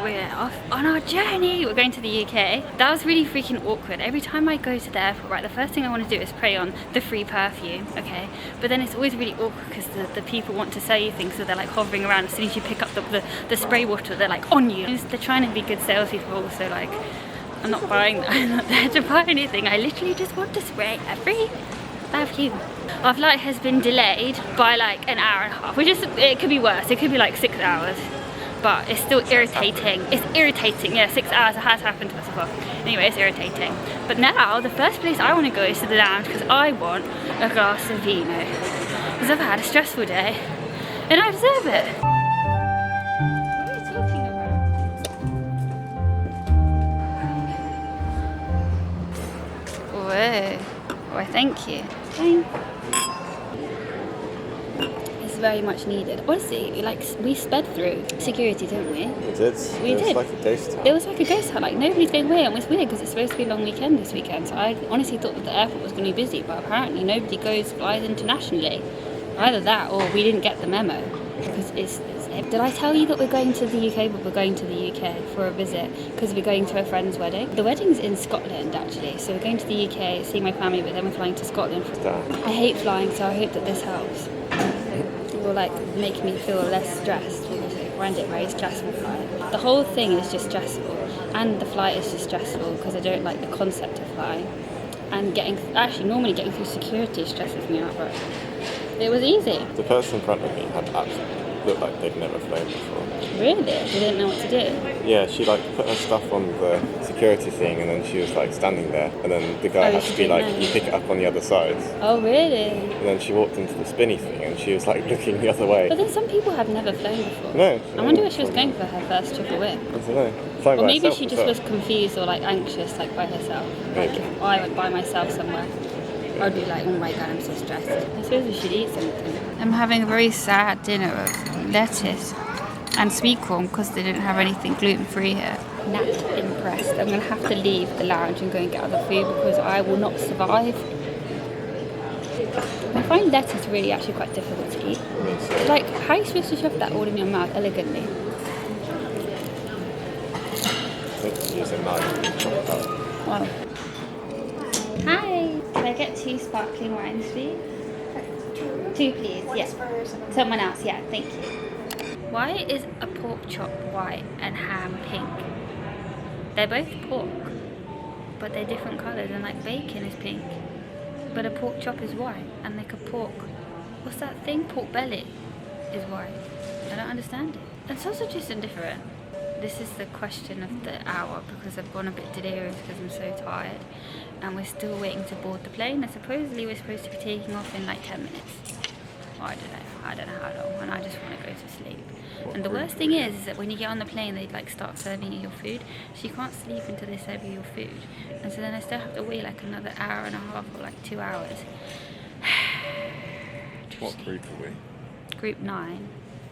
we're off on our journey. We're going to the UK. That was really freaking awkward. Every time I go to the airport, right, the first thing I want to do is spray on the free perfume, okay? But then it's always really awkward because the people want to sell you things, so they're like hovering around. As soon as you pick up the spray bottle, they're like on you. They're trying to be good salespeople, so like, I'm not buying that. I'm not there to buy anything. I literally just want to spray every perfume. Our flight has been delayed by like an hour and a half, which is, it could be worse. It could be like 6 hours. But it's still irritating. It's irritating. Yeah, 6 hours. It has happened to us before. Anyway, it's irritating. But now, the first place I want to go is to the lounge because I want a glass of vino. Because I've had a stressful day and I deserve it. What are you talking about? Whoa. Why, thank you. Thank you. Very much needed. Honestly, like, we sped through security, didn't we? We did. It was like a ghost town. It was like a ghost town. Like, nobody's going away, and it's weird because it's supposed to be a long weekend this weekend. So I honestly thought that the airport was going to be busy, but apparently nobody flies internationally. Either that, or we didn't get the memo. Because did I tell you that we're going to the UK? But we're going to the UK for a visit because we're going to a friend's wedding. The wedding's in Scotland, actually. So we're going to the UK, see my family, but then we're flying to Scotland. I hate flying, so I hope that this helps. Will like make me feel less stressed because I find it very stressful flying. The whole thing is just stressful, and the flight is just stressful because I don't like the concept of flying. And normally getting through security stresses me out, but it was easy. The person in front of me looked like they'd never flown before. Really? They didn't know what to do? Yeah, she like put her stuff on the security thing and then she was like standing there and then the guy had to be like, you pick it up on the other side. Oh really? And then she walked into the spinny thing and she was like looking the other way. But then some people have never flown before. No. I wonder what she was going for her first trip away. I don't know. Or maybe she just was confused or like anxious, like by herself. Maybe. Like if I went by myself somewhere, I'd be like, oh my god, I'm so stressed. I suppose we should eat something. I'm having a very sad dinner of lettuce and sweet corn because they didn't have anything gluten-free here. Not impressed. I'm going to have to leave the lounge and go and get other food because I will not survive. I find lettuce really actually quite difficult to eat. Like, how are you supposed to shove that all in your mouth elegantly? Use a knife. Wow. Hi, can I get 2 sparkling wines, please? 2, please. Yes. Someone else, yeah, thank you. Why is a pork chop white and ham pink? They're both pork, but they're different colours, and like bacon is pink, but a pork chop is white, and like a pork, what's that thing? Pork belly is white. I don't understand it. And sausages are different. This is the question of the hour because I've gone a bit delirious because I'm so tired, and we're still waiting to board the plane, and supposedly we're supposed to be taking off in like 10 minutes. Well, I don't know how long, and I just want to go to sleep. And the worst thing is that when you get on the plane, they like start serving you your food, so you can't sleep until they serve you your food, and so then I still have to wait like another hour and a half or like 2 hours. What group are we? Group 9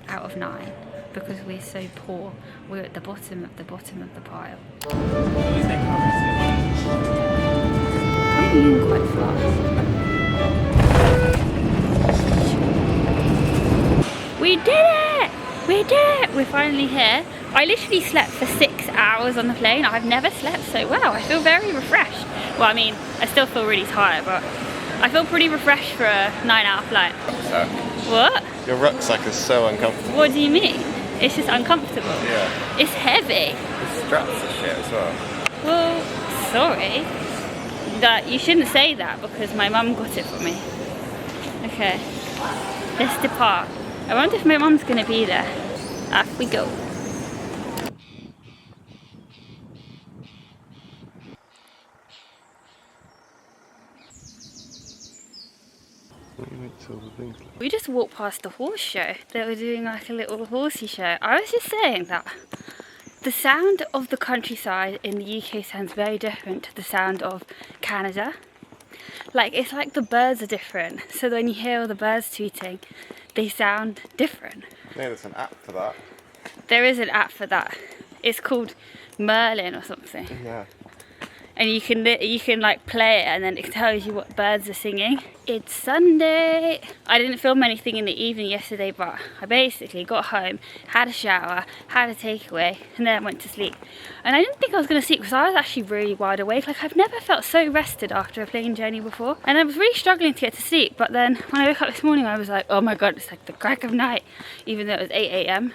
out of 9 because we're so poor. We're at the bottom of the pile. I'm moving quite fast. We did it! We did it! We're finally here. I literally slept for 6 hours on the plane. I've never slept so well. I feel very refreshed. Well, I mean, I still feel really tired, but I feel pretty refreshed for a 9-hour flight. What? Your rucksack is so uncomfortable. What do you mean? It's just uncomfortable. Yeah. It's heavy. The straps are shit as well. Well, sorry. You shouldn't say that because my mum got it for me. Okay. Let's depart. I wonder if my mum's gonna be there. Off we go. We just walked past the horse show. They were doing like a little horsey show. I was just saying that the sound of the countryside in the UK sounds very different to the sound of Canada. Like, it's like the birds are different. So when you hear all the birds tweeting, they sound different. Yeah, there's an app for that. There is an app for that. It's called Merlin or something. Yeah. and you can like play it, and then it tells you what birds are singing. It's Sunday. I didn't film anything in the evening yesterday, but I basically got home, had a shower, had a takeaway, and then I went to sleep. And I didn't think I was going to sleep because I was actually really wide awake. Like, I've never felt so rested after a plane journey before, and I was really struggling to get to sleep. But then when I woke up this morning, I was like, oh my god, it's like the crack of night, even though it was 8 AM.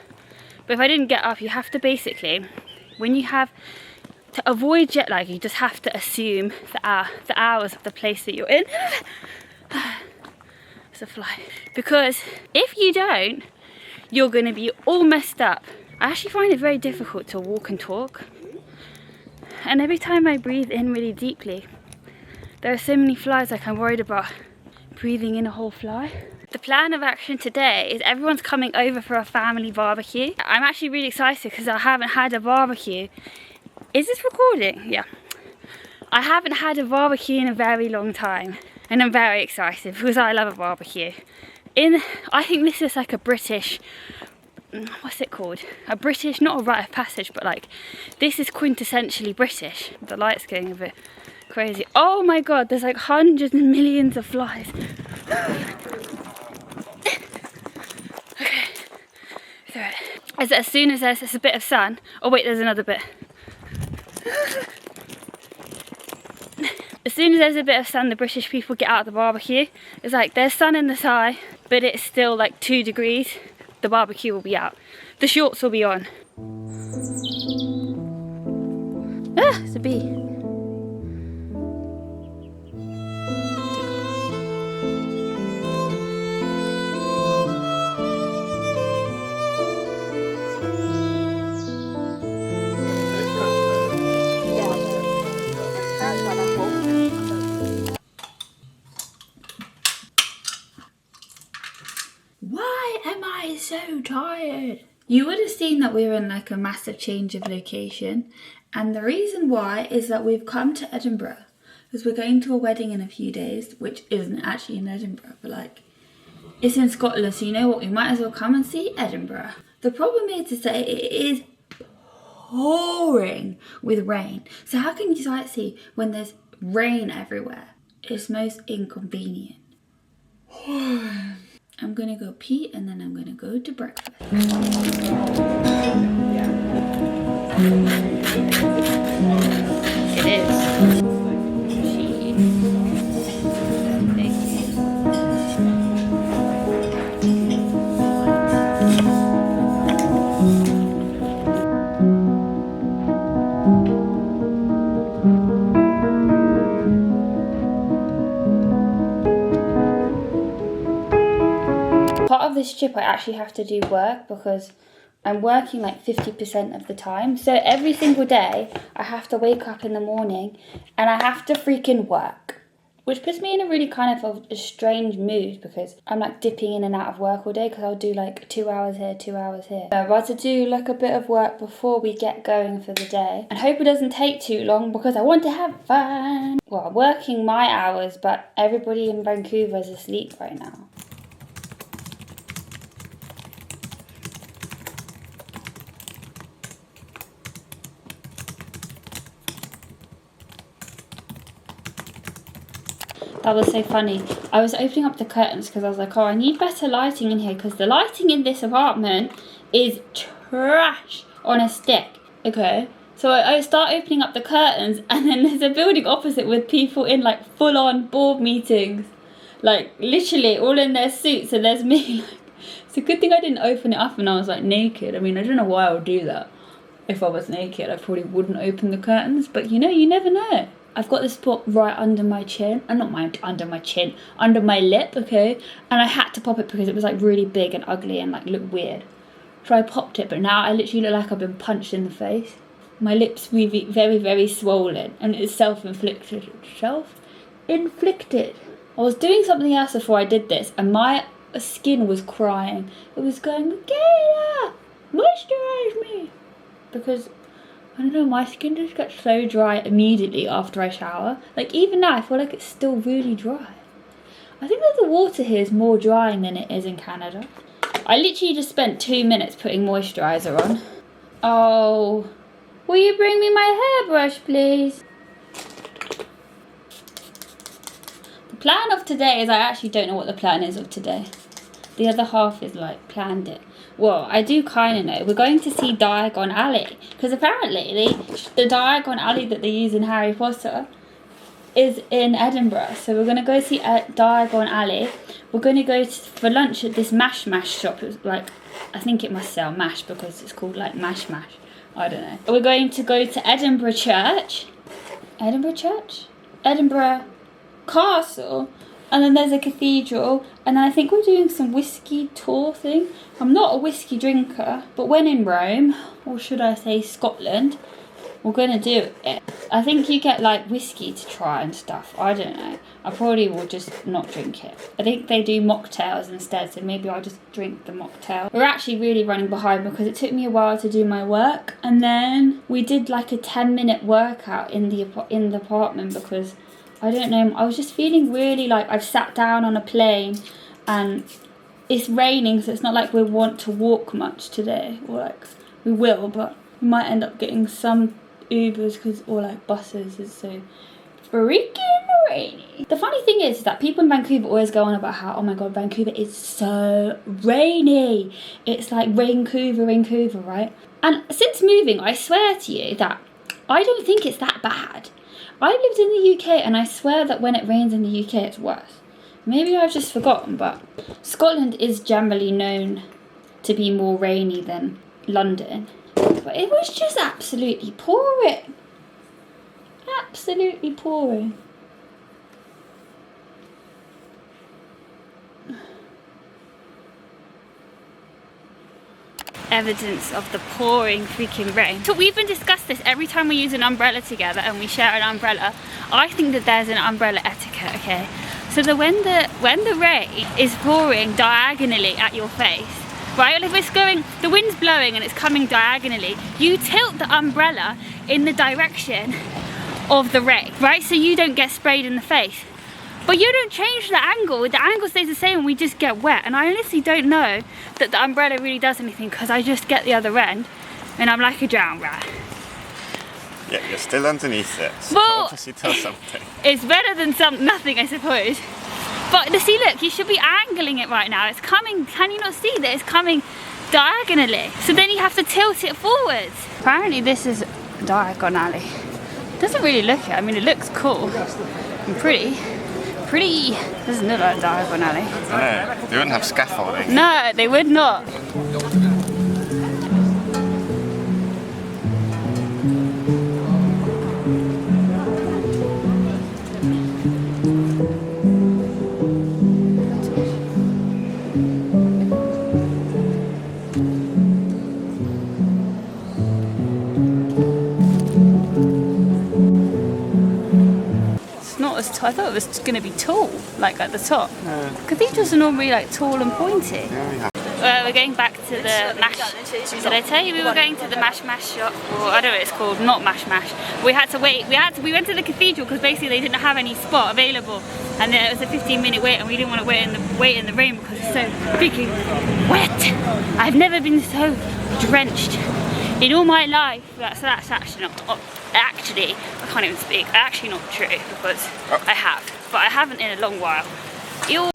But if I didn't get up, you have to basically, when you have to avoid jet lag, you just have to assume the hours of the place that you're in. It's a fly. Because if you don't, you're going to be all messed up. I actually find it very difficult to walk and talk. And every time I breathe in really deeply, there are so many flies, like I'm worried about breathing in a whole fly. The plan of action today is everyone's coming over for a family barbecue. I'm actually really excited because I haven't had a barbecue. Is this recording? Yeah. I haven't had a barbecue in a very long time, and I'm very excited because I love a barbecue. I think this is like a British, what's it called? A British, not a rite of passage, but like, this is quintessentially British. The light's going a bit crazy. Oh my god, there's like hundreds and millions of flies. Okay, as soon as there's a bit of sun, oh wait, there's another bit. As soon as there's a bit of sun, the British people get out of the barbecue. It's like there's sun in the sky, but it's still like 2 degrees. The barbecue will be out. The shorts will be on. Ah, it's a bee. Why am I so tired? You would have seen that we were in like a massive change of location, and the reason why is that we've come to Edinburgh because we're going to a wedding in a few days, which isn't actually in Edinburgh, but like it's in Scotland, so you know what, we might as well come and see Edinburgh. The problem is that it is pouring with rain, so how can you sightsee when there's rain everywhere? It's most inconvenient. I'm gonna go pee and then I'm gonna go to breakfast. It is. Part of this trip I actually have to do work because I'm working like 50% of the time. So every single day I have to wake up in the morning and I have to freaking work. Which puts me in a really kind of a strange mood because I'm like dipping in and out of work all day because I'll do like 2 hours here, 2 hours here. I'd rather do like a bit of work before we get going for the day. And hope it doesn't take too long because I want to have fun. Well, I'm working my hours, but everybody in Vancouver is asleep right now. That was so funny. I was opening up the curtains because I was like, oh, I need better lighting in here because the lighting in this apartment is trash on a stick. Okay, so I start opening up the curtains and then there's a building opposite with people in like full-on board meetings. Like literally all in their suits, and there's me. Like, it's a good thing I didn't open it up and I was like naked. I mean, I don't know why I would do that. If I was naked, I probably wouldn't open the curtains, but you know, you never know. I've got this spot right under my chin, and not under my chin, under my lip, okay? And I had to pop it because it was like really big and ugly and like looked weird. So I popped it, but now I literally look like I've been punched in the face. My lips really very, very swollen, and it's self-inflicted. Self-inflicted. I was doing something else before I did this, and my skin was crying. It was going, Michaela, moisturize me. Because I don't know, my skin just gets so dry immediately after I shower. Like even now, I feel like it's still really dry. I think that the water here is more drying than it is in Canada. I literally just spent 2 minutes putting moisturiser on. Oh, will you bring me my hairbrush, please? The plan of today is I actually don't know what the plan is of today. The other half is like planned it. Well, I do kind of know. We're going to see Diagon Alley. Because apparently the Diagon Alley that they use in Harry Potter is in Edinburgh. So we're going to go see Diagon Alley. We're going to go for lunch at this mash shop. It was like, I think it must sell mash because it's called like mash. I don't know. We're going to go to Edinburgh Church. Edinburgh Church? Edinburgh Castle. And then there's a cathedral. And I think we're doing some whiskey tour thing. I'm not a whiskey drinker. But when in Rome, or should I say Scotland, we're going to do it. I think you get like whiskey to try and stuff. I don't know. I probably will just not drink it. I think they do mocktails instead, so maybe I'll just drink the mocktail. We're actually really running behind because it took me a while to do my work. And then we did like a 10-minute workout in the apartment because, I don't know, I was just feeling really like I've sat down on a plane and it's raining, so it's not like we want to walk much today. Or like, we will, but we might end up getting some Ubers or like buses. It's so freaking rainy. The funny thing is that people in Vancouver always go on about how, oh my god, Vancouver is so rainy. It's like Vancouver, right? And since moving, I swear to you that I don't think it's that bad. I lived in the UK and I swear that when it rains in the UK it's worse. Maybe I've just forgotten, but Scotland is generally known to be more rainy than London. But it was just absolutely pouring. Absolutely pouring. Evidence of the pouring freaking rain. So we've been discussed this every time we use an umbrella together and we share an umbrella. I think that there's an umbrella etiquette, okay? So that when the rain is pouring diagonally at your face, right? If it's going, the wind's blowing and it's coming diagonally, you tilt the umbrella in the direction of the rain, right? So you don't get sprayed in the face. But you don't change the angle stays the same and we just get wet. And I honestly don't know that the umbrella really does anything because I just get the other end and I'm like a drown rat. Yeah, you're still underneath it, so well, obviously tell something. It's better than nothing, I suppose. But see, look, you should be angling it right now. It's coming, can you not see that it's coming diagonally? So then you have to tilt it forwards. Apparently this is Diagon Alley. It doesn't really look it, I mean it looks cool and pretty. Doesn't look like Diagon Alley. I know, they wouldn't have scaffolding. No, they would not. I thought it was going to be tall, like at the top. No. Cathedrals are normally like tall and pointy. Yeah, We're going back to the mash. Did I tell you we were going to the mash shop? Or I don't know what it's called, not mash. We had to wait. We went to the cathedral because basically they didn't have any spot available, and then it was a 15-minute wait, and we didn't want to wait in the rain because it's so freaking wet. I've never been so drenched in all my life. So that's actually not. Actually, I can't even speak. Actually, not true because I have, but I haven't in a long while. Ew.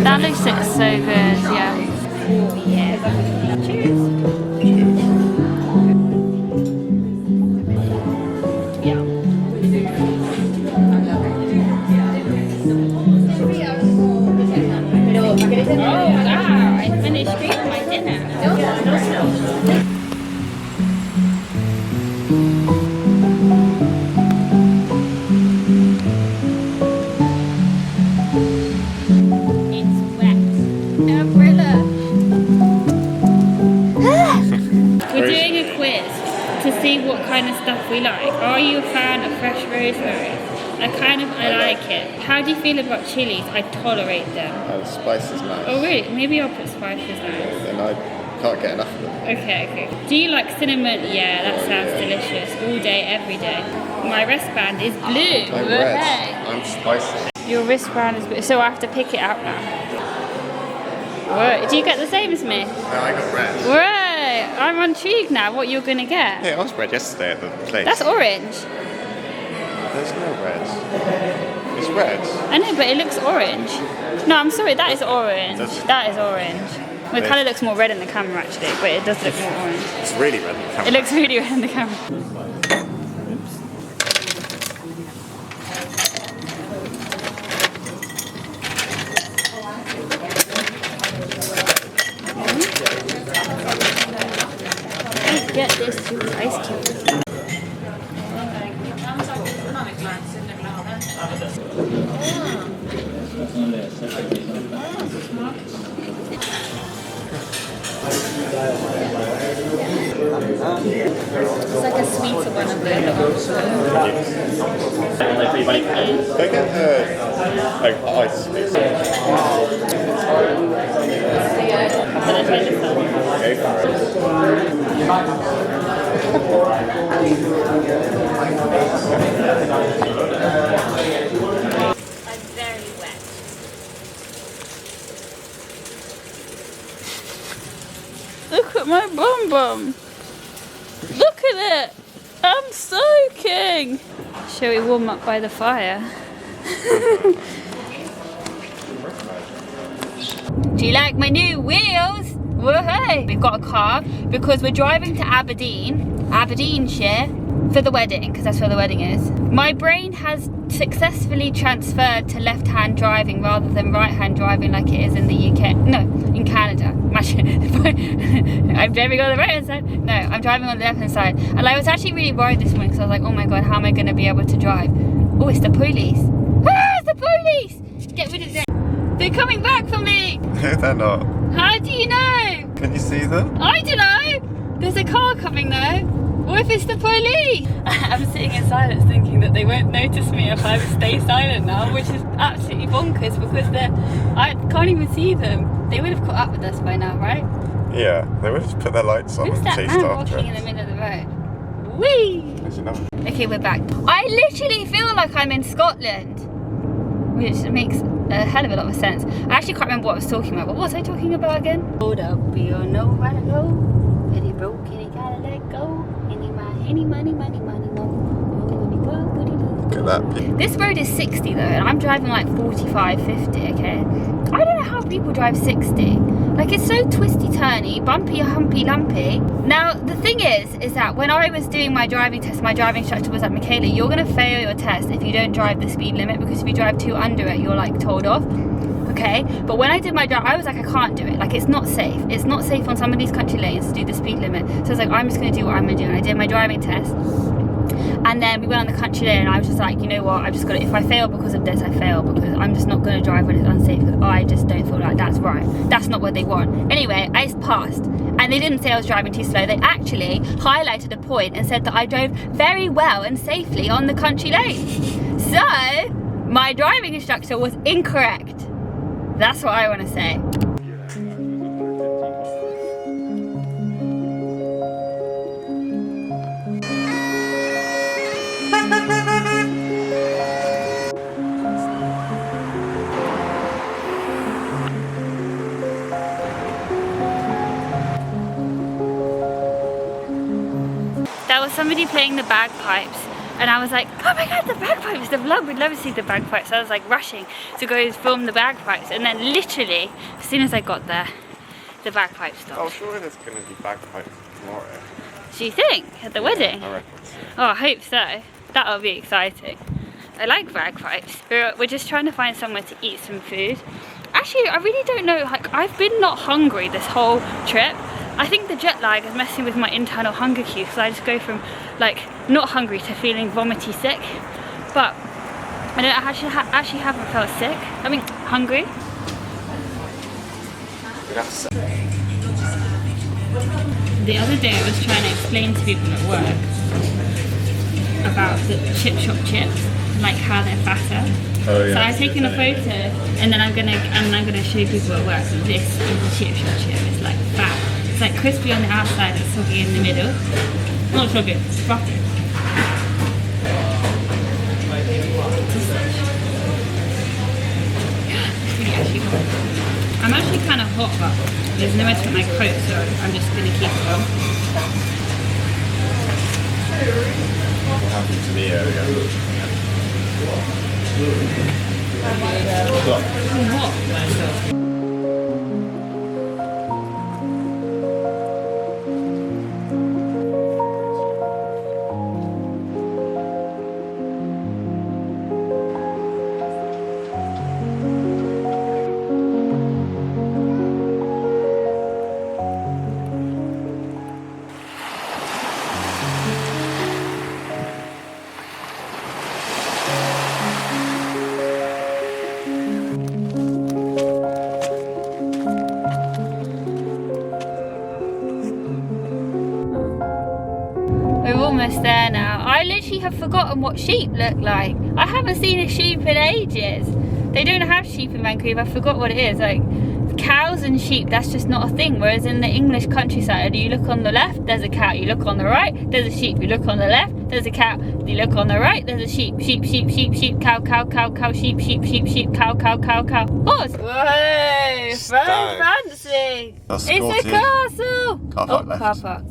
That looks so good, yeah. Yeah. Cheers. Oh wow, I finished eating my dinner. We're doing a quiz to see what kind of stuff we like. Are you a fan of fresh rosemary? I like it. How do you feel about chilies? I tolerate them. The spice is nice. Oh really? Maybe I'll put spices nice. And I can't get enough of them. Okay. Do you like cinnamon? Yeah, that sounds delicious. All day, every day. My wristband is blue. I'm red. I'm spicy. Your wristband is blue. So I have to pick it out now. What? Do you get the same as me? No, I got bread. Right. I'm intrigued now what you're going to get. Yeah, I was bread yesterday at the place. That's orange. There's no red. It's red. I know, but it looks orange. No, I'm sorry, that is orange. That's- That is orange. Well, it kind of looks more red in the camera actually, but it does look more orange. It's really red in the camera. It looks really red in the camera. Get this to ice cube. It's like a sweeter one of the other ones. Can I get like ice, please? Go for it. I'm very wet. Look at my bum bum. Look at it. I'm soaking. Shall we warm up by the fire? Do you like my new wheels? Woohoo! We've got a car because we're driving to Aberdeenshire, for the wedding, because that's where the wedding is. My brain has successfully transferred to left-hand driving rather than right-hand driving like it is in the UK. No, in Canada. I'm driving on the right-hand side. No, I'm driving on the left-hand side. And I was actually really worried this morning because I was like, oh my god, how am I going to be able to drive? Oh, it's the police. Ah, it's the police! Get rid of them. They're coming back for me. No, they're not. How do you know? Can you see them? I don't know. There's a car coming though. What if it's the police? I'm sitting in silence thinking that they won't notice me if I stay silent now, which is absolutely bonkers because I can't even see them. They would have caught up with us by now, right? Yeah, they would just put their lights on Who's and that chased man after walking in us. the middle of the road? Whee! There's enough. Okay, we're back. I literally feel like I'm in Scotland, which makes a hell of a lot of sense. I actually can't remember what I was talking about. What was I talking about again? Hold up, we all know where to go. When he broke and he gotta let go. Any money, no. Look at that. This road is 60 though, and I'm driving like 45, 50, okay? I don't know how people drive 60. Like, it's so twisty turny, bumpy, humpy, lumpy. Now, the thing is that when I was doing my driving test, my driving instructor was like, Michaela, you're gonna fail your test if you don't drive the speed limit, because if you drive too under it, you're like told off. Okay, but when I did my drive, I was like, I can't do it. Like, it's not safe. It's not safe on some of these country lanes to do the speed limit. So I was like, I'm just going to do what I'm going to do. And I did my driving test. And then we went on the country lane and I was just like, you know what, I've just got to, if I fail because of this, I fail, because I'm just not going to drive when it's unsafe, because I just don't feel like that's right. That's not what they want. Anyway, I passed. And they didn't say I was driving too slow. They actually highlighted a point and said that I drove very well and safely on the country lane. So, my driving instructor was incorrect. That's what I want to say. There was somebody playing the bagpipes. And I was like, oh my god, the bagpipes, the vlog, we'd love to see the bagpipes. So I was like rushing to go film the bagpipes. And then literally, as soon as I got there, the bagpipes stopped. Oh, surely there's going to be bagpipes tomorrow. Do you think? At the wedding? I reckon so. Oh, I hope so. That'll be exciting. I like bagpipes. We're just trying to find somewhere to eat some food. Actually, I really don't know, like, I've been not hungry this whole trip. I think the jet lag is messing with my internal hunger cues, so I just go from like not hungry to feeling vomity sick. But I don't actually haven't felt sick. I mean, hungry. The other day I was trying to explain to people at work about the chip shop chips, like how they're fatter. Oh, yeah. So I've taken a photo and then I'm gonna show people at work that this is a chip shop chip. It's like fat. It's like crispy on the outside and soggy in the middle. Not soggy, it's fluffy. It's really actually hot. I'm actually kind of hot, but there's nowhere to put my coat, so I'm just going to keep it on. What happened to the area? We're almost there now. I literally have forgotten what sheep look like. I haven't seen a sheep in ages. They don't have sheep in Vancouver. I forgot what it is. Like cows and sheep, that's just not a thing. Whereas in the English countryside, you look on the left, there's a cow. You look on the right, there's a sheep. You look on the left, there's a cow. You look on the right, there's a sheep. Sheep, sheep, sheep, sheep, cow, cow, cow, cow, sheep, sheep, sheep, sheep, cow, cow, cow, cow. Horse. Whoa, very fancy. It's a castle. Car park left. Car park.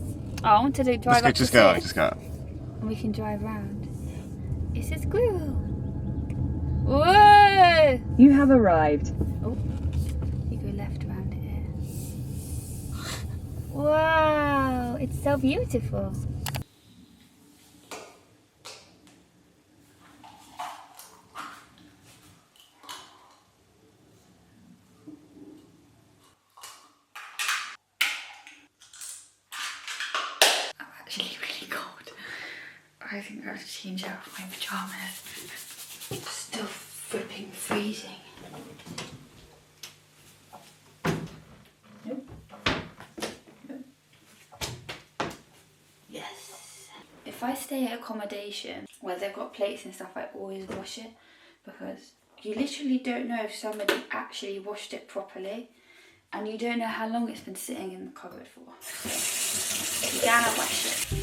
Oh, I wanted to drive up Just go. and we can drive round. It's a squirrel. Whoa! You have arrived. Oh, you go left round here. Wow, it's so beautiful. Actually really cold. I think I have to change out my pajamas. It's still flipping freezing. Nope. Yes. If I stay at accommodation where they've got plates and stuff, I always wash it because you literally don't know if somebody actually washed it properly and you don't know how long it's been sitting in the cupboard for. You gotta wash it.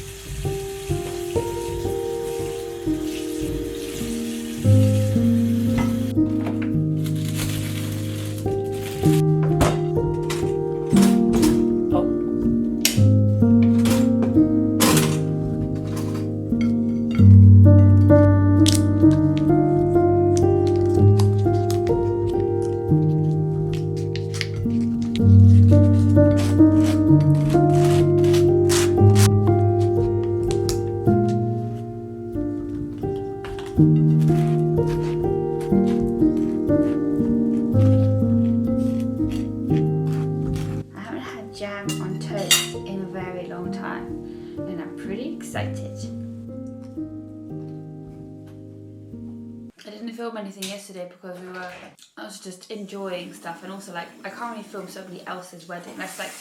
Jam on toast in a very long time and I'm pretty excited. I didn't film anything yesterday because I was just enjoying stuff, and also like I can't really film somebody else's wedding. That's like,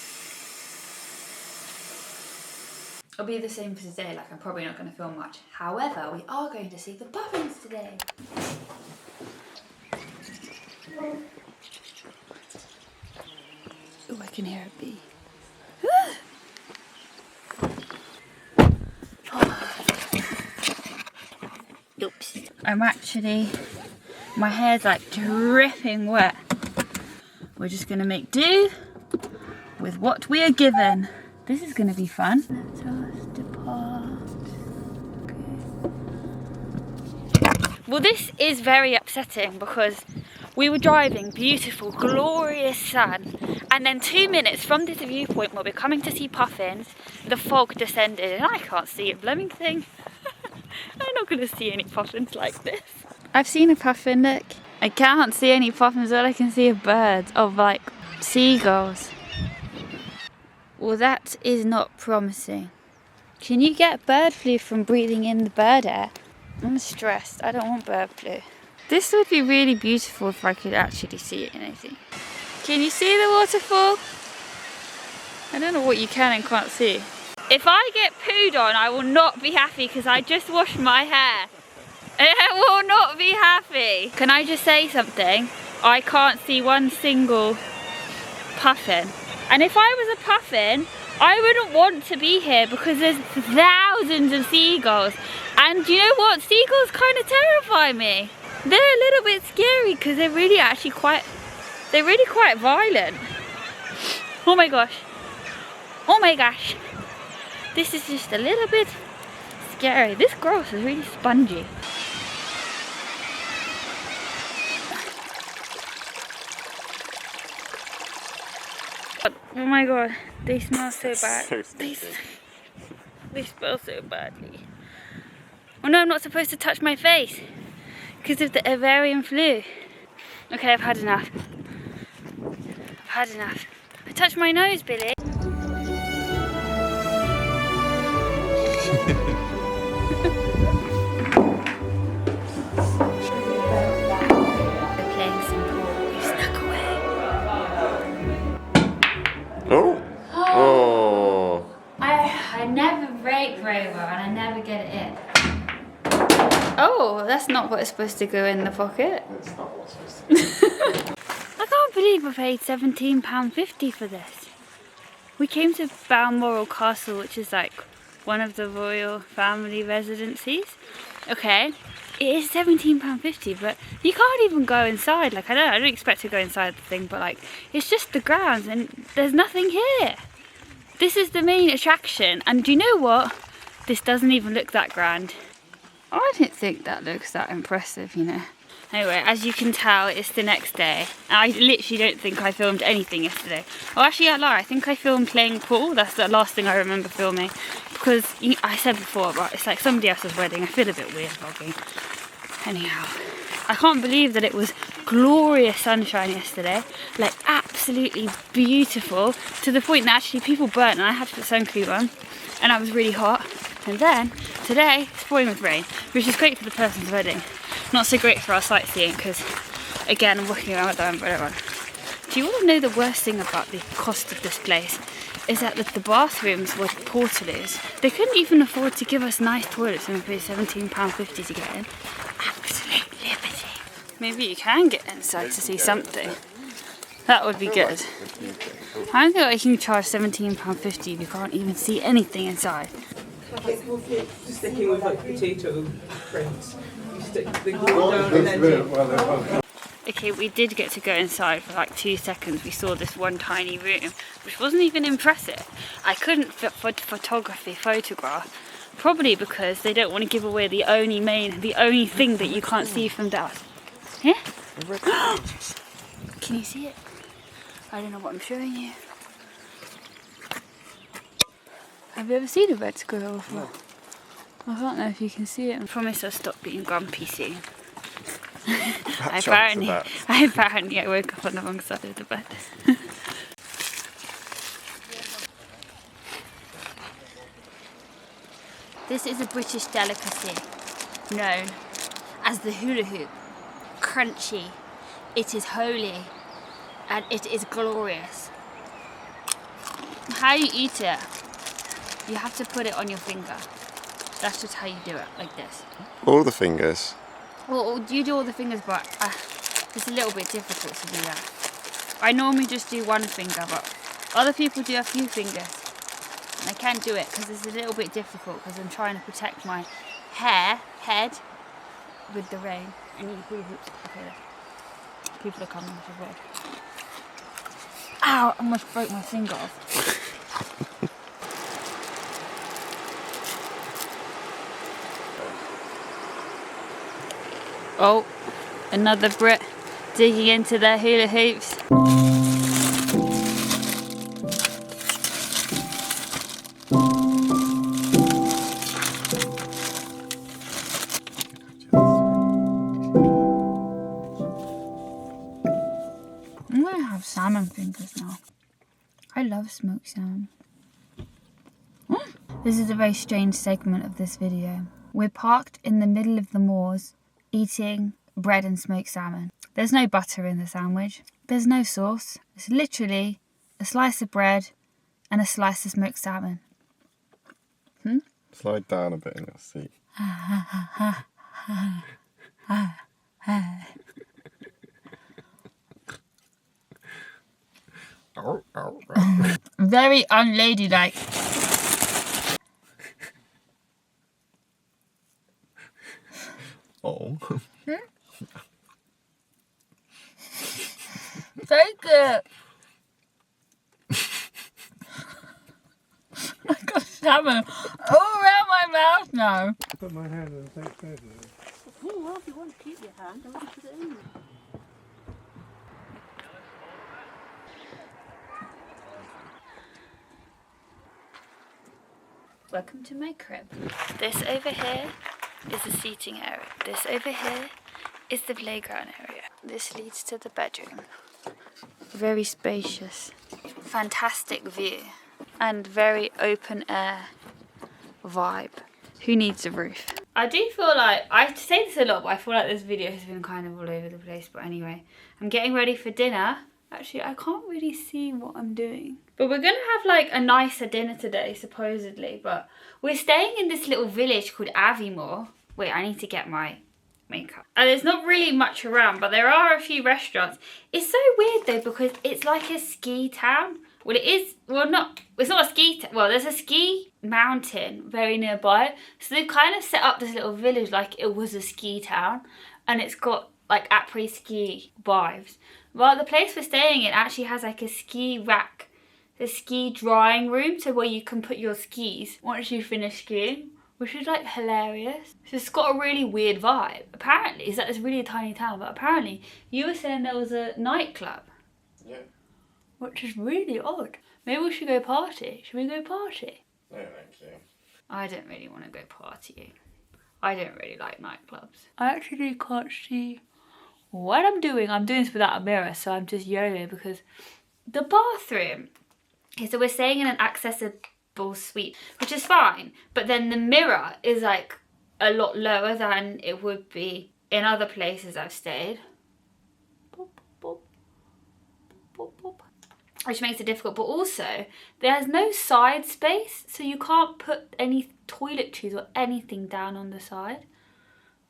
it'll be the same for today. Like I'm probably not going to film much. However, we are going to see the puffins today. Oh, I can hear a bee. Oops. I'm actually, my hair's like dripping wet. We're just gonna make do with what we are given. This is gonna be fun. Let us depart. Okay. Well, this is very upsetting because we were driving, beautiful, glorious sun, and then 2 minutes from this viewpoint where we're coming to see puffins, the fog descended and I can't see a blooming thing. I'm not going to see any puffins like this. I've seen a puffin, look. I can't see any puffins, all I can see are birds, of like seagulls. Well, that is not promising. Can you get bird flu from breathing in the bird air? I'm stressed, I don't want bird flu. This would be really beautiful if I could actually see anything. Can you see the waterfall? I don't know what you can and can't see. If I get pooed on, I will not be happy because I just washed my hair. I will not be happy. Can I just say something? I can't see one single puffin. And if I was a puffin, I wouldn't want to be here because there's thousands of seagulls. And you know what? Seagulls kind of terrify me. They're a little bit scary because they're really actually quite They're really quite violent. Oh my gosh. Oh my gosh. This is just a little bit scary. This grass is really spongy. Oh my god, they smell so bad. So They smell so badly. Oh no, I'm not supposed to touch my face because of the avian flu. Okay, I've had enough. I've had enough. I touched my nose, Billy. We're playing some pool. You snuck away. Oh! Oh! I never brake very well and I never get it in. Oh, that's not what's supposed to go in the pocket. That's not what's supposed to be. I can't believe I paid £17.50 for this. We came to Balmoral Castle, which is like one of the royal family residencies. Okay, it is £17.50, but you can't even go inside. Like, I don't expect to go inside the thing, but like, it's just the grounds and there's nothing here. This is the main attraction, and do you know what? This doesn't even look that grand. I didn't think that looks that impressive, you know. Anyway, as you can tell, it's the next day. I literally don't think I filmed anything yesterday. Oh, actually, I lie. I think I filmed playing pool. That's the last thing I remember filming. Because I said before, but it's like somebody else's wedding. I feel a bit weird vlogging. Anyhow, I can't believe that it was glorious sunshine yesterday. Like, absolutely beautiful. To the point that actually people burnt and I had to put sun cream on. And I was really hot. And then, today, it's pouring with rain. Which is great for the person's wedding. Not so great for our sightseeing because, again, I'm walking around with the umbrella on. Do you want to know the worst thing about the cost of this place? Is that the bathrooms were portaloos. They couldn't even afford to give us nice toilets and we paid £17.50 to get in. Absolute liberty. Maybe you can get inside to see something. That would be good. I don't think I can charge £17.50 if you can't even see anything inside. Sticking with like potato prints. You stick the glue down and then Okay, we did get to go inside for like 2 seconds. We saw this one tiny room, which wasn't even impressive. I couldn't photograph, probably because they don't want to give away the only thing that you can't see from down. Yeah? Can you see it? I don't know what I'm showing you. Have you ever seen a red squirrel before? I don't know if you can see it. I promise I'll stop being grumpy soon. Apparently I woke up on the wrong side of the bed. This is a British delicacy known as the hula hoop. Crunchy, it is holy, and it is glorious. How you eat it, you have to put it on your finger. That's just how you do it, like this. All the fingers. Well, you do all the fingers, but it's a little bit difficult to do that. I normally just do one finger, but other people do a few fingers. And I can't do it because it's a little bit difficult because I'm trying to protect my head with the rain. And you hula hoops. Okay, look. People are coming to the road. Ow! I almost broke my finger off. Oh, another Brit digging into their hula hoops. I'm gonna have salmon fingers now. I love smoked salmon. This is a very strange segment of this video. We're parked in the middle of the moors, eating bread and smoked salmon. There's no butter in the sandwich. There's no sauce. It's literally a slice of bread and a slice of smoked salmon. Slide down a bit and you'll see. Very unladylike. Oh. Take it. I got salmon all around my mouth now. Put my hand in and take photos. Oh, well, if you want to keep your hand, I'll put it in. Welcome to my crib. This over here is the seating area. This over here is the playground area. This leads to the bedroom. Very spacious. Fantastic view. And very open air vibe. Who needs a roof? I do feel like, I say this a lot, but I feel like this video has been kind of all over the place. But anyway, I'm getting ready for dinner. Actually, I can't really see what I'm doing. But we're going to have like a nicer dinner today, supposedly. But we're staying in this little village called Aviemore. Wait, I need to get my makeup. And there's not really much around, but there are a few restaurants. It's so weird though, because it's like a ski town. Well, it is, well, it's not a ski town. Well, there's a ski mountain very nearby. So they've kind of set up this little village like it was a ski town. And it's got like après-ski vibes. Well, the place we're staying in actually has like a ski rack, a ski drying room, so where you can put your skis once you finish skiing, which is like hilarious. So it's got a really weird vibe. Apparently, it's like this really tiny town, but apparently you were saying there was a nightclub. Yeah. Which is really odd. Maybe we should go party. Should we go party? I don't actually. I don't really want to go partying. I don't really like nightclubs. I actually can't see what I'm doing. I'm doing this without a mirror, so I'm just YOLO because the bathroom. Okay, so we're staying in an accessible suite, which is fine. But then the mirror is like a lot lower than it would be in other places I've stayed. Boop, boop, boop, boop. Which makes it difficult, but also there's no side space, so you can't put any toiletries or anything down on the side.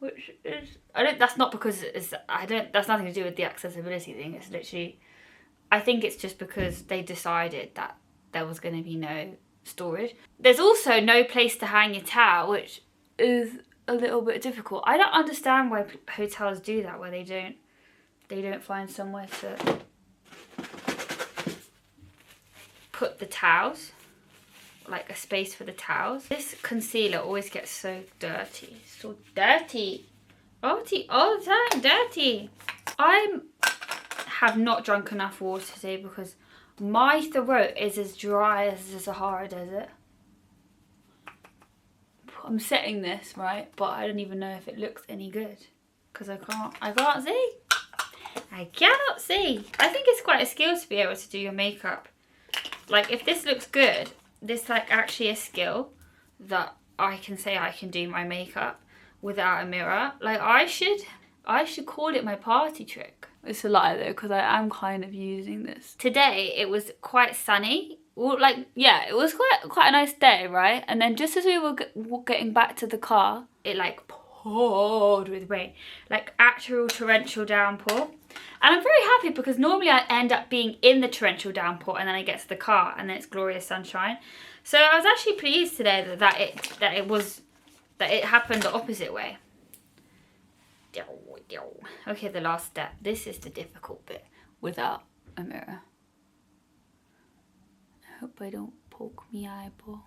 Which is, that's not because that's nothing to do with the accessibility thing. It's literally, I think it's just because they decided that there was going to be no storage. There's also no place to hang your towel, which is a little bit difficult. I don't understand why hotels do that, where they don't find somewhere to put the towels, like a space for the towels. This concealer always gets so dirty. So dirty. Dirty all the time, dirty. I have not drunk enough water today because my throat is as dry as the Sahara Desert. I'm setting this, right? But I don't even know if it looks any good because I can't see. I cannot see. I think it's quite a skill to be able to do your makeup. Like, if this looks good, this like actually a skill that I can say I can do my makeup without a mirror. Like, I should call it my party trick. It's a lie though, because I am kind of using this. Today it was quite sunny. Well, like, yeah, it was quite a nice day, right? And then just as we were getting back to the car, it like poured with rain, like actual torrential downpour. And I'm very happy because normally I end up being in the torrential downpour and then I get to the car and then it's glorious sunshine. So I was actually pleased today that it happened the opposite way. Okay, the last step. This is the difficult bit without a mirror. I hope I don't poke me eyeball.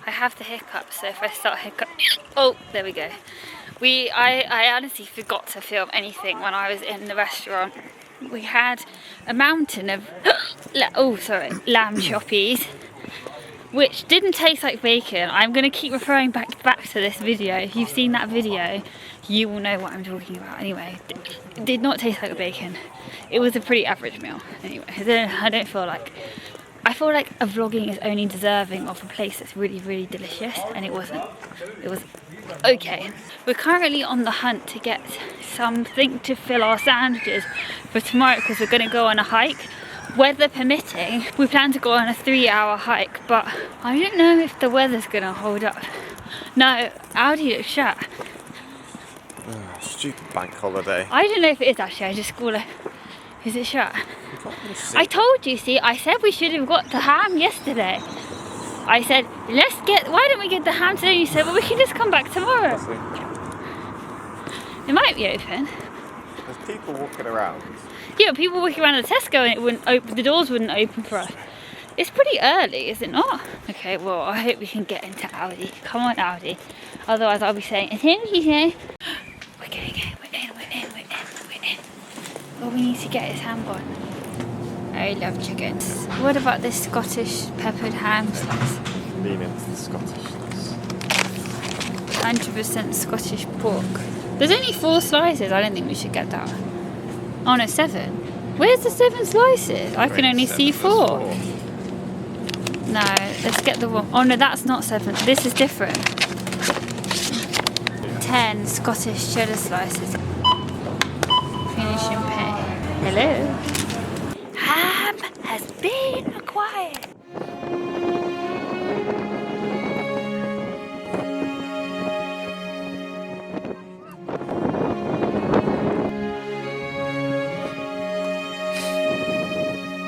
I have the hiccups, so if I start hiccup, oh, there we go. I honestly forgot to film anything when I was in the restaurant. We had a mountain of lamb choppies, which didn't taste like bacon. I'm going to keep referring back to this video. If you've seen that video, you will know what I'm talking about. Anyway, it did not taste like bacon. It was a pretty average meal. Anyway, I feel like a vlogging is only deserving of a place that's really, really delicious, and it wasn't. It was okay. We're currently on the hunt to get something to fill our sandwiches for tomorrow because we're going to go on a hike. Weather permitting, we plan to go on a 3-hour hike, but I don't know if the weather's going to hold up. No, Audi looks shut. Stupid bank holiday. I don't know if it is actually, I just call it. Is it shut? I told you, see, I said we should have got the ham yesterday. I said, why don't we get the ham today? And you said, well, we can just come back tomorrow. It might be open. There's people walking around. Yeah, people walking around the Tesco and it wouldn't open, the doors wouldn't open for us. It's pretty early, is it not? Okay, well, I hope we can get into Aldi. Come on, Aldi. Otherwise, I'll be saying, we're getting in, we're in. All we need to get is ham bun. I love chickens. What about this Scottish peppered ham slice? Convenience and Scottishness. 100% Scottish pork. There's only 4 slices. I don't think we should get that. Oh no, 7. Where's the 7 slices? I can only see 4. No, let's get the one. Oh no, that's not 7. This is different. 10 Scottish cheddar slices. Finishing pay. Hello. Ham has been acquired.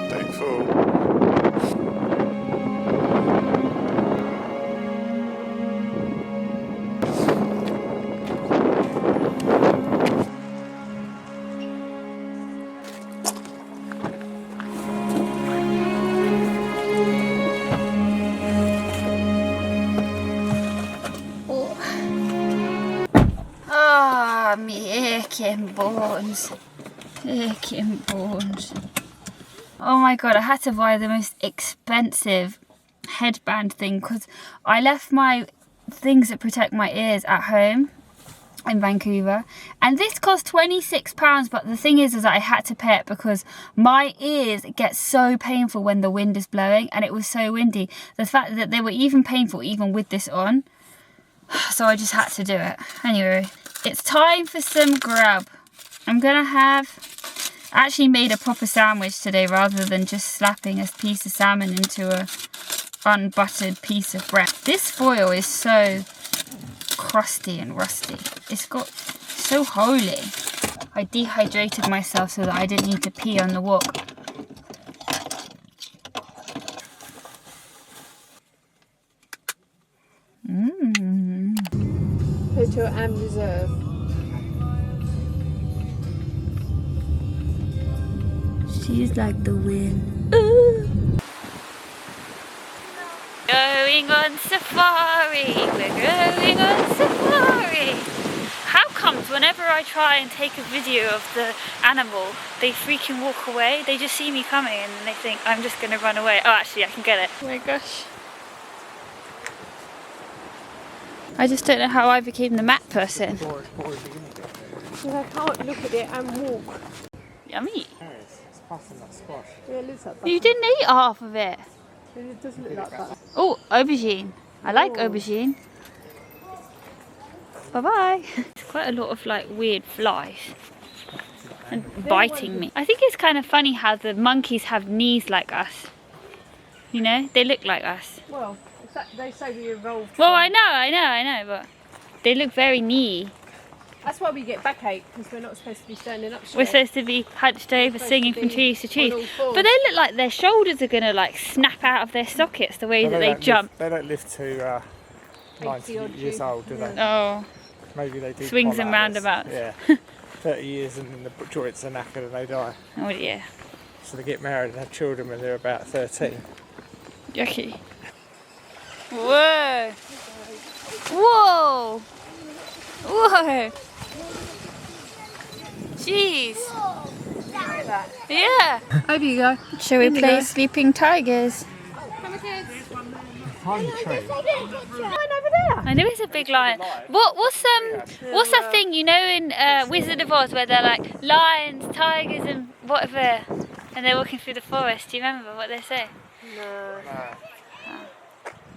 Don't fall. Ah, me aching bones. Aching bones. Oh my god, I had to buy the most expensive headband thing because I left my things that protect my ears at home in Vancouver, and this cost £26, but the thing is I had to pay it because my ears get so painful when the wind is blowing, and it was so windy. The fact that they were even painful even with this on, so I just had to do it. Anyway, it's time for some grub. I'm gonna I actually made a proper sandwich today rather than just slapping a piece of salmon into a unbuttered piece of bread. This foil is so crusty and rusty. It's got so holy. I dehydrated myself so that I didn't need to pee on the walk. Hotel and reserve. She's like the wind. Ooh. Going on safari. We're going on safari. How comes whenever I try and take a video of the animal, they freaking walk away? They just see me coming and they think I'm just going to run away. Oh, actually, I can get it. Oh my gosh. I just don't know how I became the map person. Because I can't look at it and walk. Yummy. It's passing that squash. Yeah, it looks like You didn't eat half of it. It does look like that. Oh, aubergine. I like aubergine. Bye-bye. There's quite a lot of like weird flies and biting me. I think it's kind of funny how the monkeys have knees like us. You know, they look like us. Well, they say we evolved. Well, I know, but they look very knee. That's why we get backache, because we're not supposed to be standing up straight. We're supposed to be hunched over, singing from trees to trees. But they look like their shoulders are going to like snap out of their sockets the way that they jump. They don't live to 90 years old, do they? Oh. Maybe they do. Swings and roundabouts. Yeah. 30 years and then the joints are knackered and they die. Oh yeah. So they get married and have children when they're about 13. Yucky. Whoa. Whoa. Whoa. Jeez. Yeah. Over you go. Shall we play Sleeping Tigers? I know it's a big lion. What's that thing you know in Wizard of Oz where they're like lions, tigers, and whatever, and they're walking through the forest? Do you remember what they say? No. Oh.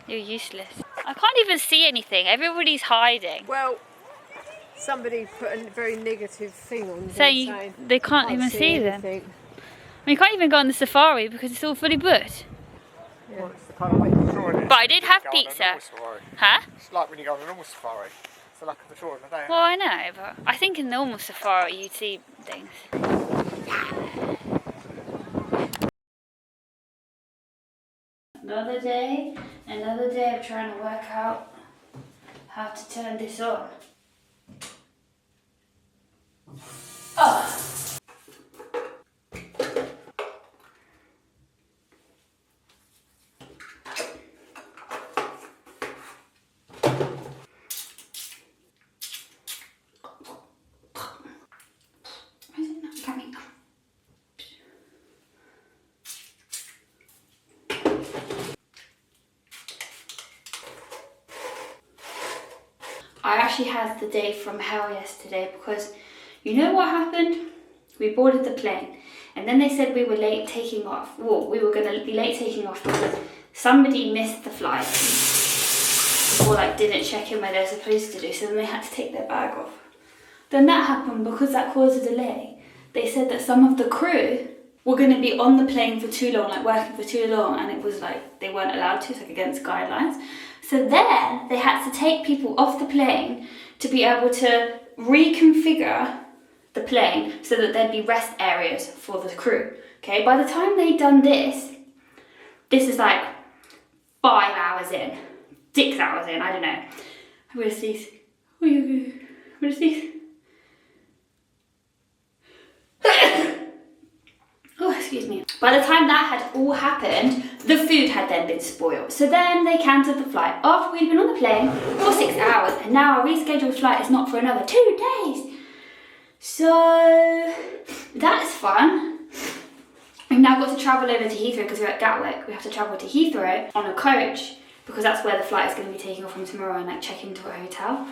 You're useless. I can't even see anything. Everybody's hiding. Well, somebody put a very negative thing on there saying they can't even see them. I mean, you can't even go on the safari because it's all fully booked. Yeah. But I did have pizza. Huh? It's like when you go on a normal safari. It's the luck of the draw in the day. Well, I know, but I think in normal safari you'd see things. Another day of trying to work out how to turn this on. Oh. Why is it not coming up? I actually had the day from hell yesterday because you know what happened? We boarded the plane and then they said we were late taking off. Well, we were going to be late taking off because somebody missed the flight or like didn't check in where they're supposed to do, so then they had to take their bag off. Then that happened because that caused a delay. They said that some of the crew were going to be on the plane for too long, like working for too long, and it was like they weren't allowed to, it's like against guidelines. So then they had to take people off the plane to be able to reconfigure the plane so that there'd be rest areas for the crew. Okay, by the time they'd done this is like 5 hours in, 6 hours in, I don't know. What is this? What is this? Oh, excuse me. By the time that had all happened, the food had then been spoiled. So then they cancelled the flight after we'd been on the plane for 6 hours, and now our rescheduled flight is not for another 2 days. So that's fun. We've now got to travel over to Heathrow because we're at Gatwick. We have to travel to Heathrow on a coach because that's where the flight is going to be taking off from tomorrow, and like check into a hotel.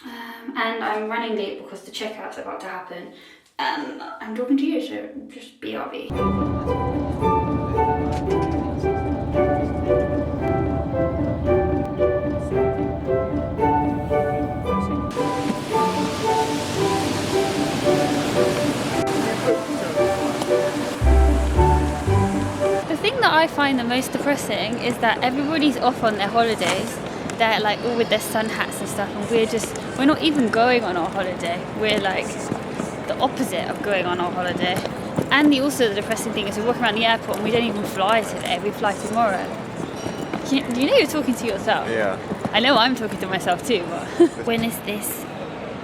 And I'm running late because the checkout's about to happen. I'm talking to you, so just BRB. The thing that I find the most depressing is that everybody's off on their holidays. They're like all with their sun hats and stuff, and we're not even going on our holiday. We're like the opposite of going on our holiday. And also the depressing thing is we're walking around the airport and we don't even fly today, we fly tomorrow. You know you're talking to yourself. Yeah. I know I'm talking to myself too, but when is this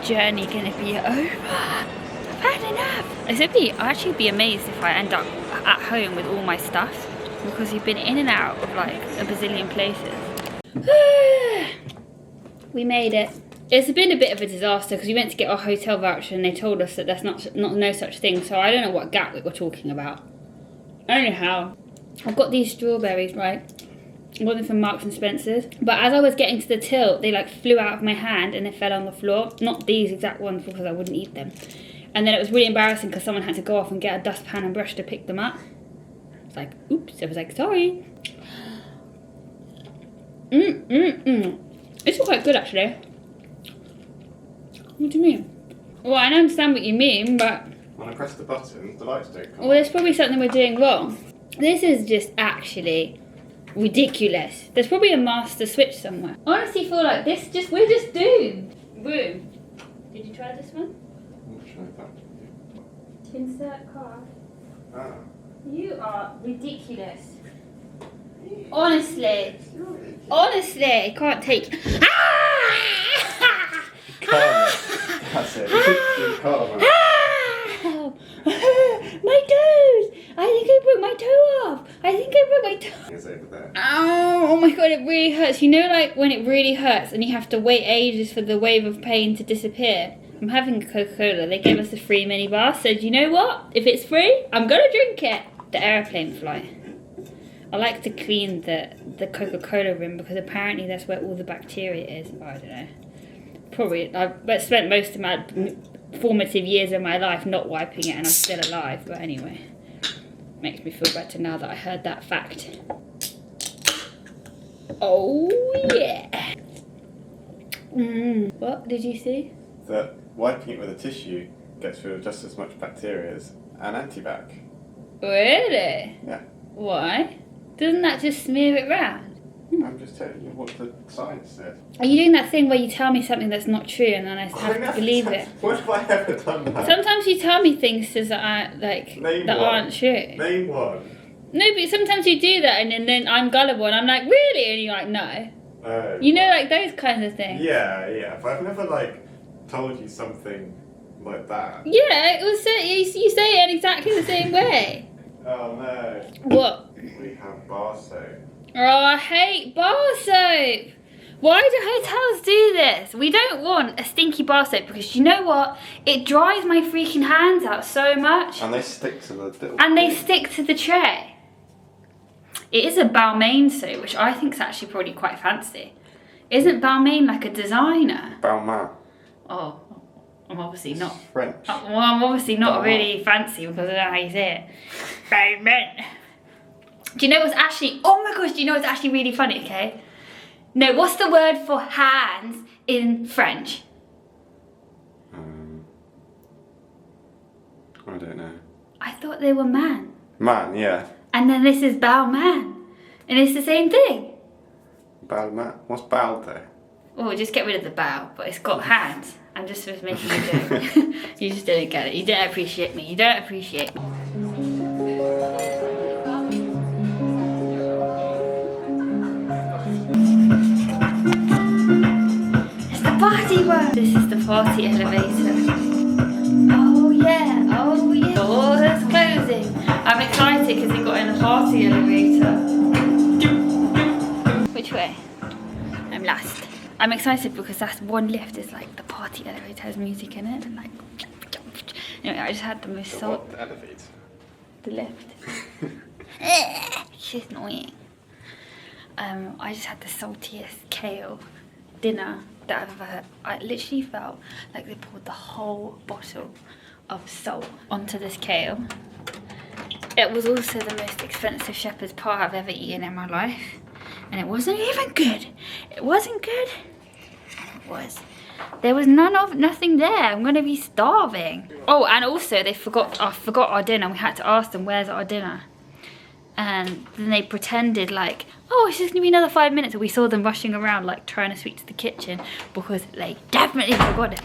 journey gonna be over? I've had enough. I'd actually be amazed if I end up at home with all my stuff because you've been in and out of like a bazillion places. We made it. It's been a bit of a disaster because we went to get our hotel voucher and they told us that there's no such thing. So I don't know what Gatwick we're talking about. Anyhow, I've got these strawberries, right? I got them from Marks and Spencer's. But as I was getting to the till, they like flew out of my hand and they fell on the floor. Not these exact ones because I wouldn't eat them. And then it was really embarrassing because someone had to go off and get a dustpan and brush to pick them up. It's like, oops. I was like, sorry. It's all quite good actually. What do you mean? Well, I understand what you mean, but... When I press the button, the lights don't come on. Well, there's probably something we're doing wrong. This is just actually ridiculous. There's probably a master switch somewhere. I honestly feel like we're just doomed. Boom. Did you try this one? I'm not sure if that... Insert card. Ah. You are ridiculous. Honestly, I can't take... That's it. You can't. My toes! I think I broke my toe off. It's over there. Oh my god, it really hurts. You know, like when it really hurts and you have to wait ages for the wave of pain to disappear? I'm having a Coca-Cola. They gave us a free minibar. Said, you know what? If it's free, I'm gonna drink it. The airplane flight. I like to clean the Coca-Cola rim because apparently that's where all the bacteria is. Oh, I don't know. Probably, I've spent most of my formative years of my life not wiping it and I'm still alive. But anyway, makes me feel better now that I heard that fact. Oh, yeah. What did you see? That wiping it with a tissue gets rid of just as much bacteria as an antibac. Really? Yeah. Why? Doesn't that just smear it round? I'm just telling you what the science said. Are you doing that thing where you tell me something that's not true and then I have to believe it? When have I ever done that? Sometimes you tell me things that aren't true. Name one. No, but sometimes you do that and then I'm gullible and I'm like, really? And you're like, no. You know, like those kinds of things. Yeah, but I've never like told you something like that. Yeah, it was you say it in exactly the same way. Oh no. What? We have bar soap. Oh, I hate bar soap. Why do hotels do this? We don't want a stinky bar soap because you know what? It dries my freaking hands out so much. And they stick to the little They stick to the tray. It is a Balmain soap, which I think is actually probably quite fancy. Isn't Balmain like a designer? Balmain. Oh, I'm obviously not. French. Well, I'm obviously not really fancy because I don't know how you say it. Balmain. Do you know what's actually, oh my gosh, do you know what's actually really funny, okay? No, what's the word for hands in French? I don't know. I thought they were man. Man, yeah. And then this is Balmain. And it's the same thing. Balmain. What's bal though? Oh, just get rid of the bow, but it's got hands. I'm just making a joke. You just didn't get it. You didn't appreciate me. You don't appreciate me. It's the party one. This is the party elevator. Oh yeah, oh yeah. Doors closing. I'm excited because we got in the party elevator. Which way? I'm last. I'm excited because that's one lift is like the party elevator has music in it and like. Anyway, I just had the most salt. The elevator. The lift. She's annoying. I just had the saltiest kale dinner that I've ever had. I literally felt like they poured the whole bottle of salt onto this kale. It was also the most expensive shepherd's pie I've ever eaten in my life. And it wasn't even good. It wasn't good. And it was. There was nothing there. I'm gonna be starving. Oh, and also I forgot our dinner. We had to ask them, where's our dinner? And then they pretended like, oh, it's just gonna be another 5 minutes. And we saw them rushing around like trying to speak to the kitchen because they definitely forgot it.